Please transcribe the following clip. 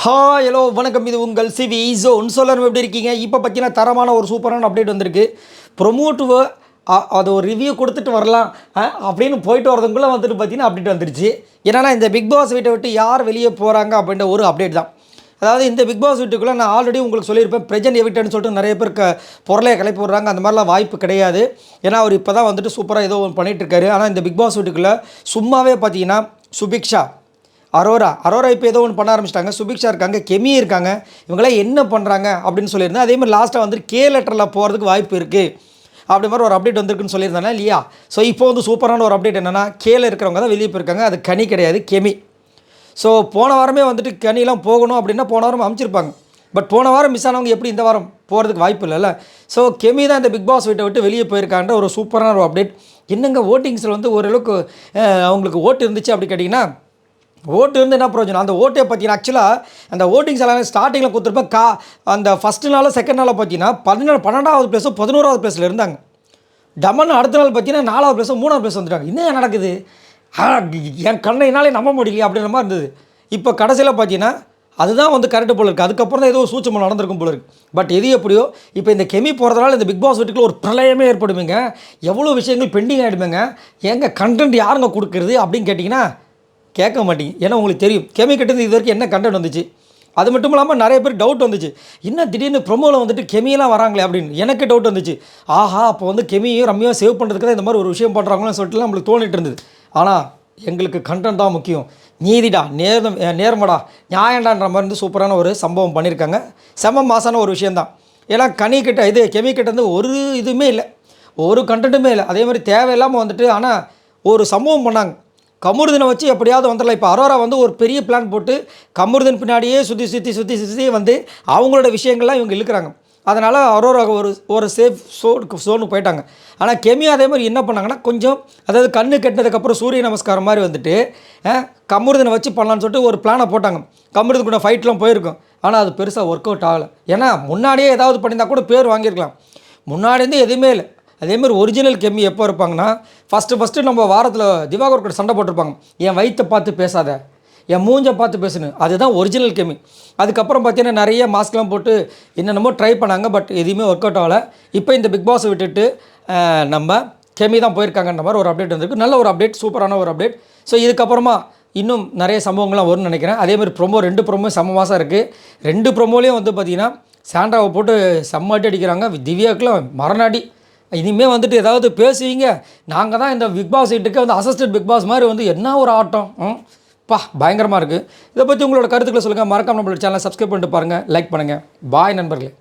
Hi hello வணக்கம். இது உங்கள் சிவி ஜோன். சொல்லணும் எப்படி இருக்கீங்க? இப்போ பார்த்தீங்கன்னா தரமான ஒரு சூப்பரான அப்டேட் வந்திருக்கு. ப்ரொமோட்டுவை அது ஒரு ரிவ்யூ கொடுத்துட்டு வரலாம் அப்படின்னு போயிட்டு வரதுக்குள்ளே வந்துட்டு பார்த்தீங்கன்னா அப்டேட் வந்துருச்சு. என்னென்னா இந்த பிக் பாஸ் வீட்டை விட்டு யார் வெளியே போகிறாங்க அப்படின்ற ஒரு அப்டேட் தான். அதாவது இந்த பிக் பாஸ் வீட்டுக்குள்ளே நான் ஆல்ரெடி உங்களுக்கு சொல்லியிருப்பேன், ப்ரெசென்ட் எவிக்டட்னு சொல்லிட்டு நிறைய பேர் பொருளையை கிளப்பி விட்றாங்க. அந்த மாதிரிலாம் வாய்ப்பு கிடையாது. ஏன்னா அவர் இப்போ தான் வந்துட்டு சூப்பராக ஏதோ ஒன்று பண்ணிகிட்ருக்காரு. ஆனால் இந்த பிக் பாஸ் வீட்டுக்குள்ளே சும்மாவே பார்த்தீங்கன்னா சுபிக்ஷா, அரோரா இப்போ ஏதோ ஒன்று பண்ண ஆரம்பிச்சிட்டாங்க. சுபிக்ஷா இருக்காங்க, கெமி இருக்காங்க. இவங்களாம் என்ன பண்ணுறாங்க அப்படின்னு சொல்லியிருந்தேன். அதேமாதிரி லாஸ்ட்டாக வந்துட்டு கே லெட்டரில் போகிறதுக்கு வாய்ப்பு இருக்குது அப்படி மாதிரி ஒரு அப்டேட் வந்திருக்குன்னு சொல்லியிருந்தானே இல்லையா? ஸோ இப்போ வந்து சூப்பரான ஒரு அப்டேட் என்னென்னா, கேல இருக்கிறவங்க தான் வெளியே போயிருக்காங்க. அது கனி கிடையாது, கெமி. ஸோ போன வாரமே வந்துட்டு கனிலாம் போகணும் அப்படின்னா போன வாரம் அமைச்சிருப்பாங்க. பட் போன வாரம் மிஸ் ஆனவங்க எப்படி இந்த வாரம் போகிறதுக்கு வாய்ப்பு இல்லைல்ல. ஸோ கெமி தான் இந்த பிக் பாஸ் வீட்டை விட்டு வெளியே போயிருக்கான்ற ஒரு சூப்பரான ஒரு அப்டேட். என்னங்க ஓட்டிங்ஸில் வந்து ஓரளவுக்கு அவங்களுக்கு ஓட்டு இருந்துச்சு அப்படி கேட்டிங்கன்னா, ஓட்டு இருந்து என்ன பிரயோஜனம்? அந்த ஓட்டை பார்த்தீங்கன்னா ஆக்சுவலாக அந்த ஓட்டிங்ஸ் எல்லாம் ஸ்டார்டிங்கில் கொடுத்துருப்பேன். அந்த ஃபஸ்ட்டு நாள் செகண்ட் நாளில் பார்த்தீங்கன்னா 12வது பிளேஸும் 11வது பிளேஸில் இருந்தாங்க. டமன் அடுத்த நாள் பார்த்தீங்கன்னா 4வது பிளேஸும் 3வது பிளேஸ் வந்துட்டாங்க. என்ன நடக்குது? என் கண்ணையினாலே நம்ப முடியல அப்படின்ற மாதிரி இருந்தது. இப்போ கடைசியில் பார்த்தீங்கன்னா அதுதான் வந்து கரெக்டு போல இருக்குது. அதுக்கப்புறம் தான் ஏதோ சூட்சமாக நடந்திருக்கும் போல இருக்குது. பட் எது எப்படியோ இப்போ இந்த கெமி போகிறதுனால இந்த பிக் பாஸ் வீட்டுக்குள்ள ஒரு பிரளயமே ஏற்படுவீங்க. எவ்வளோ விஷயங்கள் பெண்டிங் ஆகிடுமேங்க. எங்கள் கண்டென்ட் யாருங்க கொடுக்குறது அப்படின்னு கேட்டிங்கன்னா கேட்க மாட்டீங்க. ஏன்னா உங்களுக்கு தெரியும் கெமி கிட்டேருந்து இது வரைக்கும் என்ன கண்டென்ட் வந்துச்சு. அது மட்டும் இல்லாமல் நிறைய பேர் டவுட் வந்துச்சு, என்ன திடீர்னு ப்ரொமோவில் வந்துட்டு கெமியெல்லாம் வராங்களே அப்படின்னு. எனக்கு டவுட் வந்துச்சு, ஆஹா அப்போ வந்து கெமியும் ரம்மியாக சேவ் பண்ணுறதுக்கு தான் இந்த மாதிரி ஒரு விஷயம் பண்ணுறாங்களோன்னு சொல்லிட்டு நம்மளுக்கு தோணிட்டு இருந்தது. ஆனால் எங்களுக்கு கண்டென்ட் தான் முக்கியம், நீதிடா நேர்மடா நியாயண்டான்ற மாதிரி இருந்து சூப்பரான ஒரு சம்பவம் பண்ணியிருக்காங்க. செம்ம மாசான ஒரு விஷயந்தான். ஏன்னா இது கெமி கிட்ட வந்து ஒரு இதுவுமே இல்லை, ஒரு கண்டென்ட்டுமே இல்லை. அதே மாதிரி தேவையில்லாமல் வந்துட்டு ஆனால் ஒரு சம்பவம் பண்ணாங்க. கமருதனை வச்சு எப்படியாவது வந்துடலாம். இப்போ அரோரா வந்து ஒரு பெரிய பிளான் போட்டு கமருதன் பின்னாடியே சுற்றி வந்து அவங்களோட விஷயங்கள்லாம் இவங்க இழுக்கிறாங்க. அதனால் அரோரா ஒரு சேஃப் சோனுக்கு போயிட்டாங்க. ஆனால் கெமி அதே மாதிரி என்ன பண்ணாங்கன்னா கொஞ்சம் அதாவது கண்ணு கட்டினதுக்கப்புறம் சூரிய நமஸ்காரம் மாதிரி வந்துட்டு கமருதனை வச்சு பண்ணலான்னு சொல்லிட்டு ஒரு பிளானை போட்டாங்க. கமருதன் கூட ஃபைட்லாம் போயிருக்கும். ஆனால் அது பெருசாக ஒர்க் அவுட் ஆகலை. ஏன்னா முன்னாடியே ஏதாவது பண்ணியிருந்தால் கூட பேர் வாங்கியிருக்கலாம். முன்னாடி இருந்து எதுவுமே இல்லை. அதேமாதிரி ஒரிஜினல் கெமி எப்போ இருப்பாங்கன்னா ஃபஸ்ட்டு நம்ம வாரத்தில் திவாகர் கூட சண்டை போட்டிருப்பாங்க, என் வயிற்றை பார்த்து பேசாத, என் மூஞ்சை பார்த்து பேசணும். அதுதான் ஒரிஜினல் கெமி. அதுக்கப்புறம் பார்த்தீங்கன்னா நிறைய மாஸ்க்லாம் போட்டு என்னென்னமோ ட்ரை பண்ணாங்க. பட் எதுவுமே ஒர்க் அவுட் ஆகலை. இப்போ இந்த பிக் பாஸை விட்டுட்டு நம்ம கெமி தான் போயிருக்காங்கன்ற மாதிரி ஒரு அப்டேட் வந்திருக்கு. நல்ல ஒரு அப்டேட், சூப்பரான ஒரு அப்டேட். ஸோ இதுக்கப்புறமா இன்னும் நிறைய சம்பவங்கள்லாம் வரும்னு நினைக்கிறேன். அதேமாதிரி ரெண்டு ப்ரோமோ செம்ம மாதம் இருக்குது. 2 ப்ரோமோலையும் வந்து பார்த்திங்கன்னா சாண்ட்ராவை போட்டு செம்மாட்டி அடிக்கிறாங்க. திவ்யாவுக்குலாம் மரணாடி. இனிமேல் வந்துட்டு ஏதாவது பேசுவீங்க, நாங்கள் தான் இந்த பிக் பாஸ் வீட்டுக்கு வந்து அசிஸ்டன்ட் பிக் பாஸ் மாதிரி வந்து என்ன ஒரு ஆட்டம் பயங்கரமாக இருக்குது. இதை பற்றி உங்களோட கருத்துக்களை சொல்லுங்கள். மறக்காம நம்மளோட சேனலை சப்ஸ்கிரைப் பண்ணிட்டு பாருங்கள், லைக் பண்ணுங்கள். பாய் நண்பர்களே.